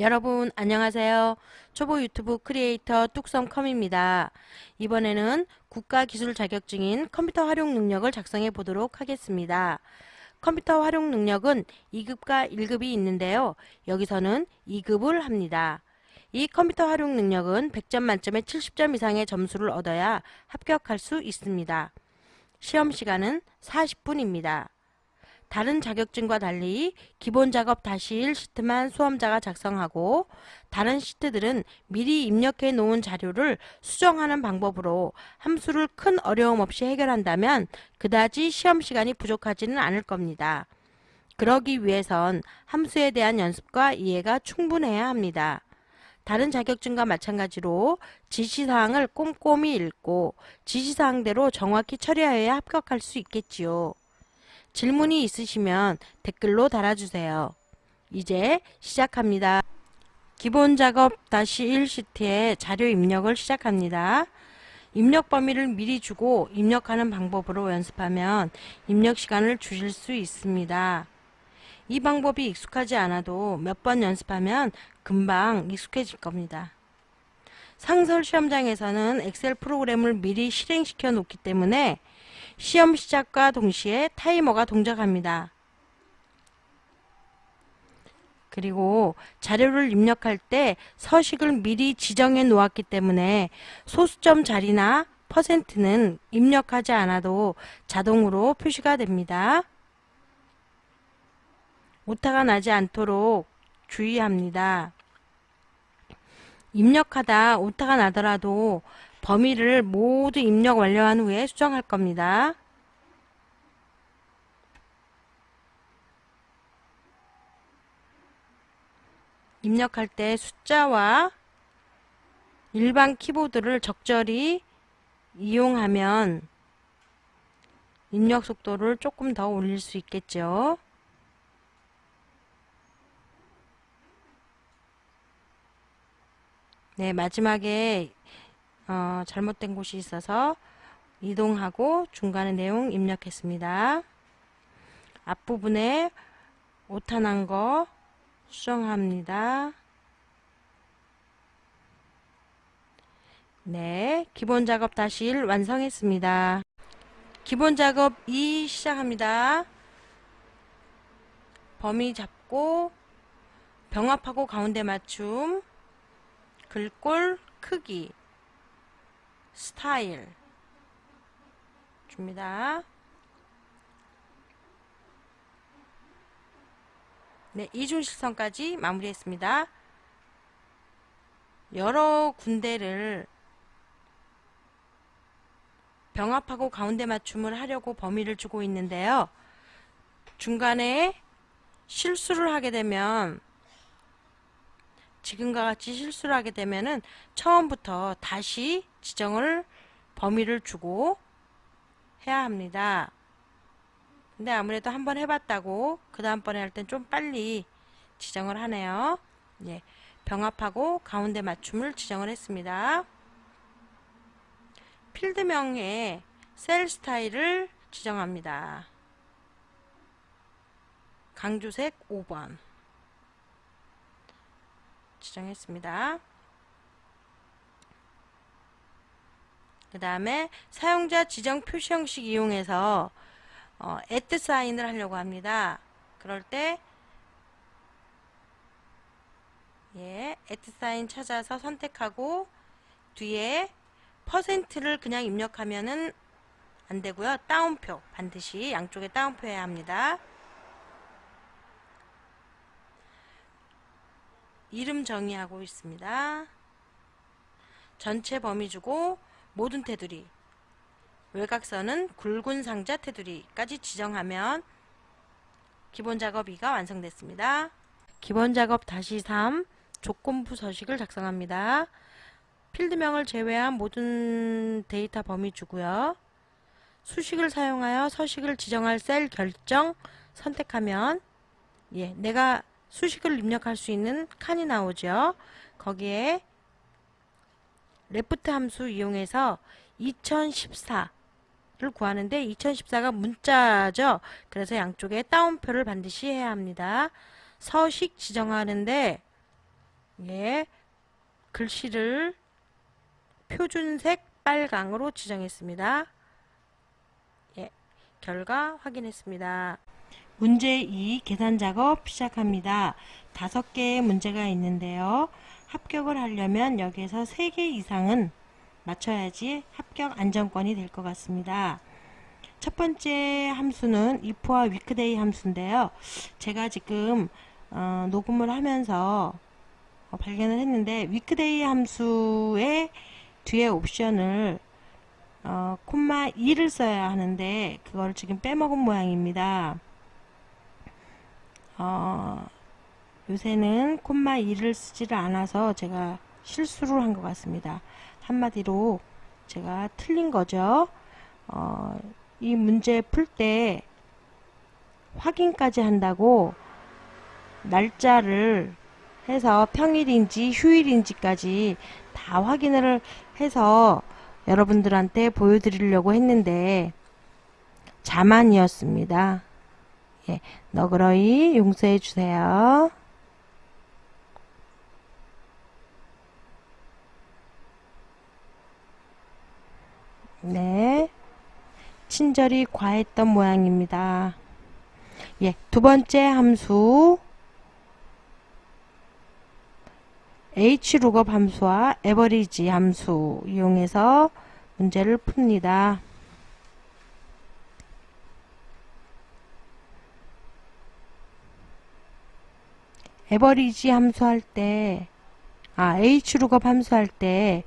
여러분 안녕하세요. 초보 유튜브 크리에이터 뚝섬컴입니다. 이번에는 국가기술 자격증인 컴퓨터 활용 능력을 작성해 보도록 하겠습니다. 컴퓨터 활용 능력은 2급과 1급이 있는데요. 여기서는 2급을 합니다. 이 컴퓨터 활용 능력은 100점 만점에 70점 이상의 점수를 얻어야 합격할 수 있습니다. 시험 시간은 40분입니다. 다른 자격증과 달리 기본 작업 -1 시트만 수험자가 작성하고 다른 시트들은 미리 입력해 놓은 자료를 수정하는 방법으로 함수를 큰 어려움 없이 해결한다면 그다지 시험 시간이 부족하지는 않을 겁니다. 그러기 위해선 함수에 대한 연습과 이해가 충분해야 합니다. 다른 자격증과 마찬가지로 지시사항을 꼼꼼히 읽고 지시사항대로 정확히 처리하여야 합격할 수 있겠지요. 질문이 있으시면 댓글로 달아주세요. 이제 시작합니다. 기본 작업 -1 시트에 자료 입력을 시작합니다. 입력 범위를 미리 주고 입력하는 방법으로 연습하면 입력 시간을 줄일 수 있습니다. 이 방법이 익숙하지 않아도 몇 번 연습하면 금방 익숙해질 겁니다. 상설 시험장에서는 엑셀 프로그램을 미리 실행시켜 놓기 때문에 시험 시작과 동시에 타이머가 동작합니다. 그리고 자료를 입력할 때 서식을 미리 지정해 놓았기 때문에 소수점 자리나 %는 입력하지 않아도 자동으로 표시가 됩니다. 오타가 나지 않도록 주의합니다. 입력하다 오타가 나더라도 범위를 모두 입력 완료한 후에 수정할 겁니다. 입력할 때 숫자와 일반 키보드를 적절히 이용하면 입력 속도를 조금 더 올릴 수 있겠죠. 네, 마지막에 잘못된 곳이 있어서 이동하고 중간에 내용 입력했습니다. 앞부분에 오타 난 거 수정합니다. 네, 기본 작업 -1 완성했습니다. 기본 작업 2 시작합니다. 범위 잡고 병합하고 가운데 맞춤, 글꼴 크기, 스타일 줍니다. 네, 이중실선까지 마무리했습니다. 여러 군데를 병합하고 가운데 맞춤을 하려고 범위를 주고 있는데요. 중간에 실수를 하게 되면 지금과 같이 실수를 하게 되면은 처음부터 다시 지정을 범위를 주고 해야 합니다. 근데 아무래도 한번 해봤다고 그 다음번에 할 땐 좀 빨리 지정을 하네요. 예, 병합하고 가운데 맞춤을 지정을 했습니다. 필드명에 셀 스타일을 지정합니다. 강조색 5번 지정했습니다. 그 다음에 사용자 지정 표시 형식 이용해서 at 사인을 하려고 합니다. 그럴 때 at 사인 찾아서 선택하고 뒤에 %를 그냥 입력하면은 안 되고요. 따옴표 반드시 양쪽에 따옴표 해야 합니다. 이름 정의하고 있습니다. 전체 범위 주고 모든 테두리, 외곽선은 굵은 상자 테두리까지 지정하면 기본 작업 2가 완성됐습니다. 기본 작업 -3 조건부 서식을 작성합니다. 필드명을 제외한 모든 데이터 범위 주고요. 수식을 사용하여 서식을 지정할 셀 결정 선택하면 내가 수식을 입력할 수 있는 칸이 나오죠. 거기에 레프트 함수 이용해서 2014를 구하는데 2014가 문자죠. 그래서 양쪽에 따옴표를 반드시 해야 합니다. 서식 지정하는데 예, 글씨를 표준색 빨강으로 지정했습니다. 예, 결과 확인했습니다. 문제 2 계산 작업 시작합니다. 5개의 문제가 있는데요. 합격을 하려면 여기에서 3개 이상은 맞춰야지 합격 안정권이 될 것 같습니다. 첫 번째 함수는 if와 weekday 함수인데요. 제가 지금 녹음을 하면서 발견을 했는데 weekday 함수의 뒤에 옵션을 콤마 2를 써야 하는데 그걸 지금 빼먹은 모양입니다. 요새는 콤마 2를 쓰지를 않아서 제가 실수를 한 것 같습니다. 한마디로 제가 틀린 거죠. 이 문제 풀 때 확인까지 한다고 날짜를 해서 평일인지 휴일인지까지 다 확인을 해서 여러분들한테 보여드리려고 했는데 자만이었습니다. 예, 너그러이 용서해 주세요. 네, 친절히 과했던 모양입니다. 예, 두 번째 함수 hlookup 함수와 average 함수 이용해서 문제를 풉니다. average 함수 할 때, hlookup 함수 할 때,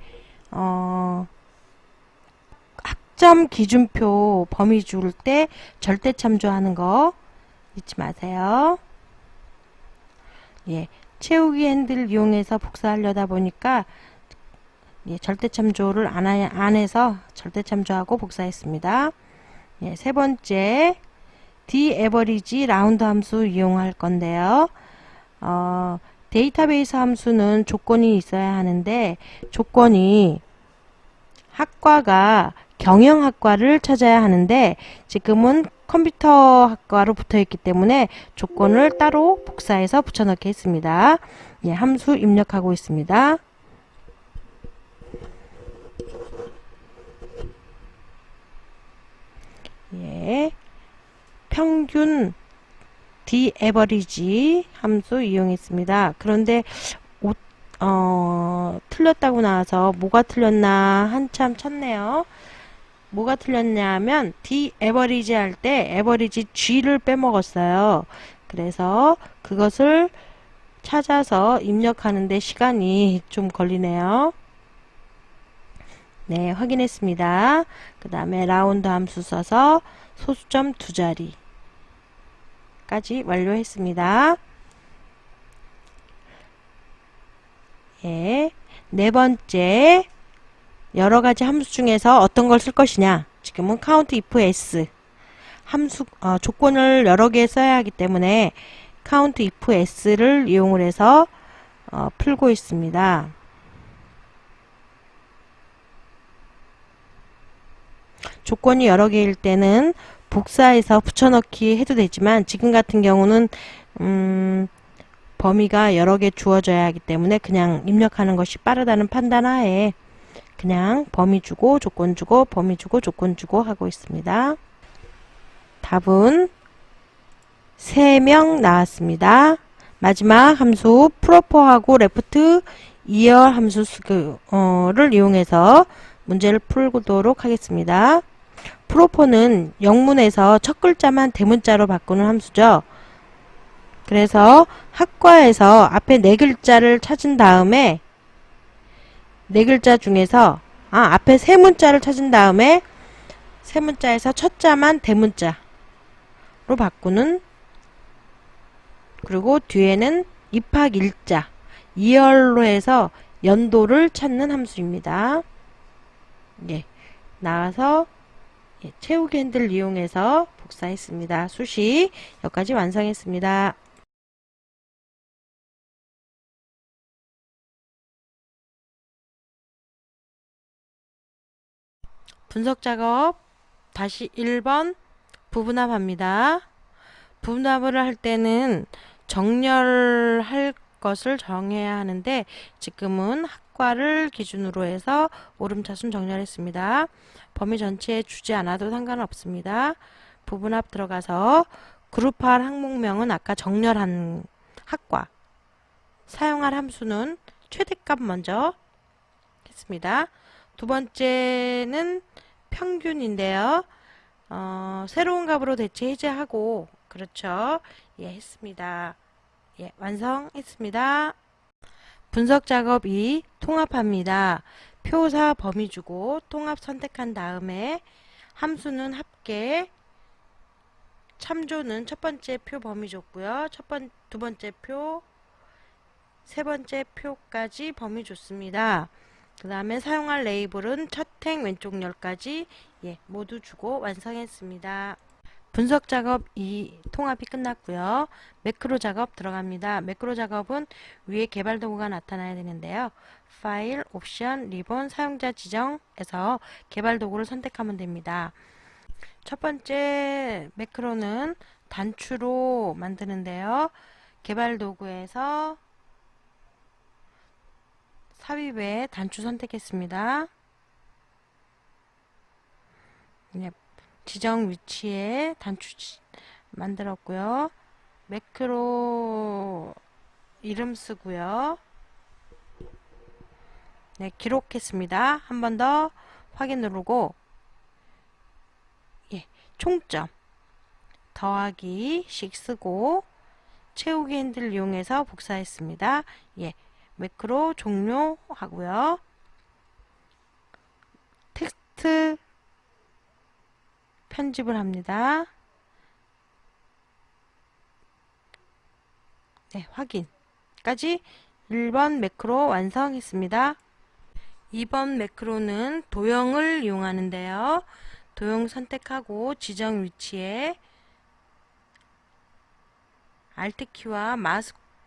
학점 기준표 범위 줄 때 절대 참조하는 거 잊지 마세요. 예, 채우기 핸들 이용해서 복사하려다 보니까 예, 절대 참조를 안 해서 절대 참조하고 복사했습니다. 예, 세 번째 daverage 라운드 함수 이용할 건데요. 데이터베이스 함수는 조건이 있어야 하는데 조건이 학과가 경영학과를 찾아야 하는데 지금은 컴퓨터학과로 붙어 있기 때문에 조건을 따로 복사해서 붙여넣기 했습니다. 예, 함수 입력하고 있습니다. 예, 평균 daverage 함수 이용했습니다. 그런데 틀렸다고 나와서 뭐가 틀렸나 한참 찾네요. 뭐가 틀렸냐면 daverage 할 때 average g를 빼먹었어요. 그래서 그것을 찾아서 입력하는데 시간이 좀 걸리네요. 네, 확인했습니다. 그 다음에 라운드 함수 써서 소수점 2자리 까지 완료했습니다. 예, 네 번째 여러가지 함수 중에서 어떤 걸 쓸 것이냐. 지금은 count if s 함수 조건을 여러 개 써야 하기 때문에 count if s를 이용을 해서 풀고 있습니다. 조건이 여러 개일 때는 복사해서 붙여넣기 해도 되지만 지금 같은 경우는 범위가 여러 개 주어져야 하기 때문에 그냥 입력하는 것이 빠르다는 판단 하에 그냥 범위 주고 조건 주고 범위 주고 조건 주고 하고 있습니다. 답은 3명 나왔습니다. 마지막 함수 프로포하고 레프트 이어 함수를 이용해서 문제를 풀도록 하겠습니다. 프로포는 영문에서 첫 글자만 대문자로 바꾸는 함수죠. 그래서 학과에서 앞에 4글자를 찾은 다음에 4글자 중에서 앞에 3문자를 찾은 다음에 3문자에서 첫 자만 대문자로 바꾸는, 그리고 뒤에는 입학 일자 2열로 해서 연도를 찾는 함수입니다. 예, 나와서 채우기 핸들을 이용해서 복사했습니다. 수식 여기까지 완성했습니다. 분석 작업 다시 1번 부분합합니다. 부분합을 할 때는 정렬할 것을 정해야 하는데 지금은 학과를 기준으로 해서 오름차순 정렬했습니다. 범위 전체에 주지 않아도 상관없습니다. 부분합 들어가서 그룹할 항목명은 아까 정렬한 학과, 사용할 함수는 최대값 먼저 했습니다. 두 번째는 평균인데요. 새로운 값으로 대체 해제하고 그렇죠. 예, 했습니다. 예, 완성했습니다. 분석 작업 2 통합합니다. 표사 범위 주고 통합 선택한 다음에 함수는 합계, 참조는 첫 번째 표 범위 줬고요. 두 번째 표, 세 번째 표까지 범위 줬습니다. 그 다음에 사용할 레이블은 첫 행 왼쪽 열까지 예, 모두 주고 완성했습니다. 분석 작업 2 통합이 끝났고요. 매크로 작업 들어갑니다. 매크로 작업은 위에 개발 도구가 나타나야 되는데요. 파일, 옵션, 리본, 사용자 지정에서 개발 도구를 선택하면 됩니다. 첫 번째 매크로는 단추로 만드는데요. 개발 도구에서 삽입에 단추 선택했습니다. 네, 지정 위치에 단추 만들었고요. 매크로 이름 쓰고요. 네, 기록했습니다. 한 번 더 확인 누르고 예, 총점 더하기 씩 쓰고 채우기 핸들 이용해서 복사했습니다. 예, 매크로 종료하고요. 텍스트 편집을 합니다. 네, 확인까지 1번 매크로 완성했습니다. 2번 매크로는 도형을 이용하는데요. 도형 선택하고 지정 위치에 Alt키와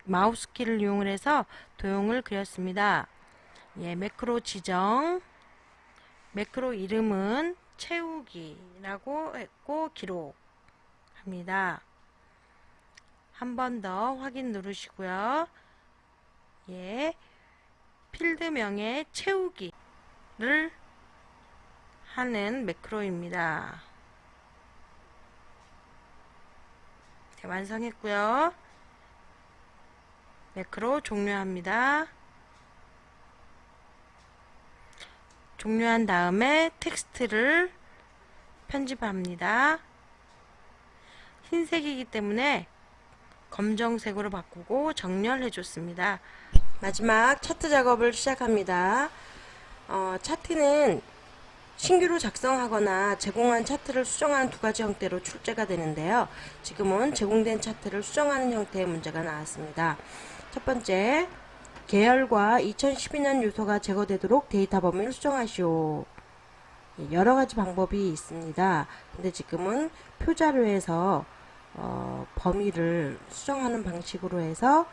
마우스키를 이용해서 도형을 그렸습니다. 예, 매크로 지정, 매크로 이름은 채우기라고 했고 기록합니다. 한 번 더 확인 누르시고요. 예, 필드명에 채우기를 하는 매크로입니다. 네, 완성했고요. 매크로 종료합니다. 종료한 다음에 텍스트를 편집합니다. 흰색이기 때문에 검정색으로 바꾸고 정렬해 줬습니다. 마지막 차트 작업을 시작합니다. 차트는 신규로 작성하거나 제공한 차트를 수정하는 두 가지 형태로 출제가 되는데요. 지금은 제공된 차트를 수정하는 형태의 문제가 나왔습니다. 첫 번째, 계열과 2012년 요소가 제거되도록 데이터 범위를 수정하시오. 여러가지 방법이 있습니다. 근데 지금은 표자료에서 범위를 수정하는 방식으로 해서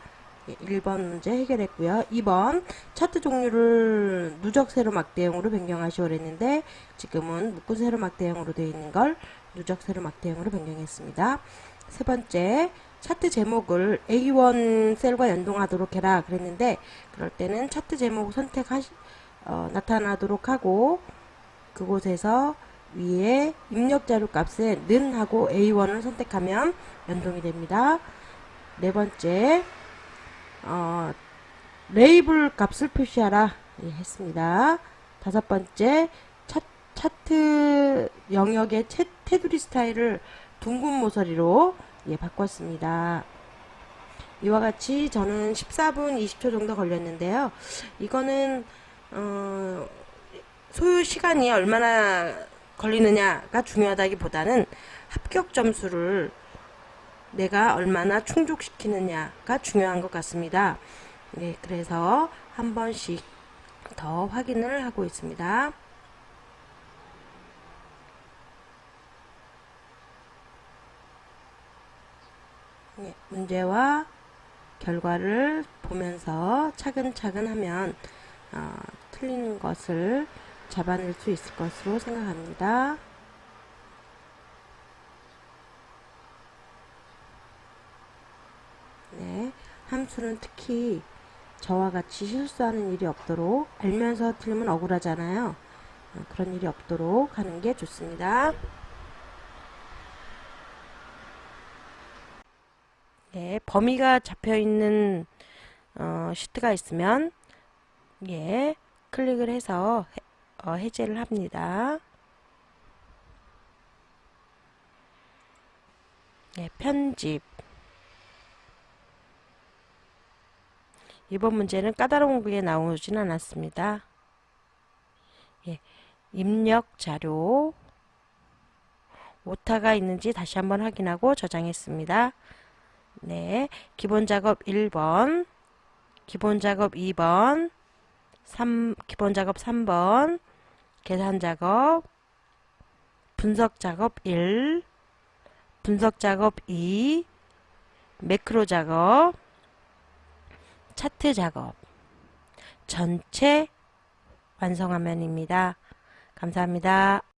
1번 문제 해결했고요. 2번 차트 종류를 누적 세로 막대형으로 변경하시오 그랬는데 지금은 묶은 세로 막대형으로 되어 있는 걸 누적 세로 막대형으로 변경했습니다. 세 번째, 차트 제목을 A1 셀과 연동하도록 해라 그랬는데 그럴 때는 차트 제목 나타나도록 하고 그곳에서 위에 입력 자료 값에 는 하고 A1을 선택하면 연동이 됩니다. 네 번째, 레이블 값을 표시하라 했습니다. 다섯 번째, 차트 영역의 테두리 스타일을 둥근 모서리로 바꿨습니다. 이와 같이 저는 14분 20초 정도 걸렸는데요. 이거는 소요 시간이 얼마나 걸리느냐가 중요하다기보다는 합격 점수를 내가 얼마나 충족시키느냐가 중요한 것 같습니다. 네, 그래서 한 번씩 더 확인을 하고 있습니다. 네, 문제와 결과를 보면서 차근차근 하면 틀린 것을 잡아낼 수 있을 것으로 생각합니다. 네, 함수는 특히 저와 같이 실수하는 일이 없도록, 알면서 틀리면 억울하잖아요. 그런 일이 없도록 하는 게 좋습니다. 예, 범위가 잡혀있는 시트가 있으면 예, 클릭을 해서 해제를 합니다. 예, 편집. 이번 문제는 까다로운 게 나오진 않았습니다. 예, 입력 자료. 오타가 있는지 다시 한번 확인하고 저장했습니다. 네, 기본 작업 1번, 기본 작업 2번, 기본 작업 3번, 계산 작업, 분석 작업 1, 분석 작업 2, 매크로 작업, 차트 작업, 전체 완성 화면입니다. 감사합니다.